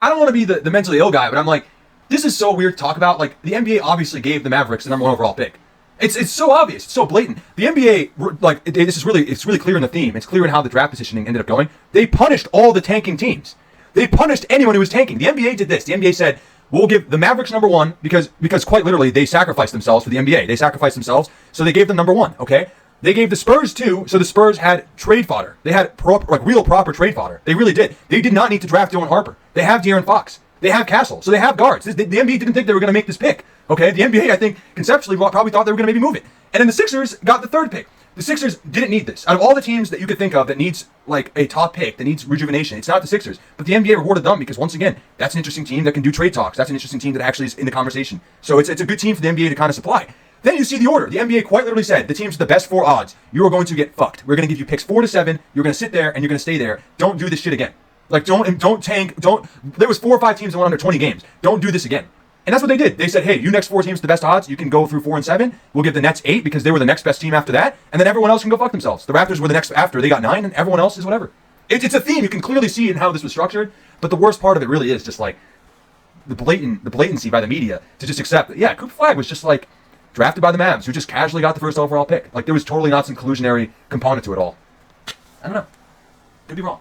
I don't want to be the mentally ill guy, but I'm like, this is so weird to talk about. Like, the NBA obviously gave the Mavericks the #1 overall pick. It's so obvious. It's so blatant. The NBA, like, it's really clear in the theme. It's clear in how the draft positioning ended up going. They punished all the tanking teams. They punished anyone who was tanking. The NBA did this. The NBA said, we'll give the Mavericks #1 because quite literally they sacrificed themselves for the NBA. They sacrificed themselves, so they gave them #1. Okay. They gave the Spurs 2, so the Spurs had trade fodder. They had real proper trade fodder. They really did. They did not need to draft Dylan Harper. They have De'Aaron Fox. They have Castle, so they have guards. The NBA didn't think they were going to make this pick. Okay, the NBA, I think, conceptually probably thought they were going to maybe move it. And then the Sixers got the 3rd pick. The Sixers didn't need this. Out of all the teams that you could think of that needs like a top pick, that needs rejuvenation, it's not the Sixers. But the NBA rewarded them because, once again, that's an interesting team that can do trade talks. That's an interesting team that actually is in the conversation. So it's a good team for the NBA to kind of supply. Then you see the order. The NBA quite literally said, the teams with the best 4 odds, you are going to get fucked. We're going to give you picks 4 to 7. You're going to sit there and you're going to stay there. Don't do this shit again. Like, don't tank. There was 4 or 5 teams that won under 20 games. Don't do this again. And that's what they did. They said, hey, you next 4 teams with the best odds, you can go through 4 and 7. We'll give the Nets 8 because they were the next best team after that. And then everyone else can go fuck themselves. The Raptors were the next after. They got 9 and everyone else is whatever. It's a theme. You can clearly see in how this was structured. But the worst part of it really is just like the blatancy by the media to just accept that, yeah, Cooper Flag was just like drafted by the Mavs, who just casually got the 1st overall pick. Like, there was totally not some collusionary component to it all. I don't know. Could be wrong.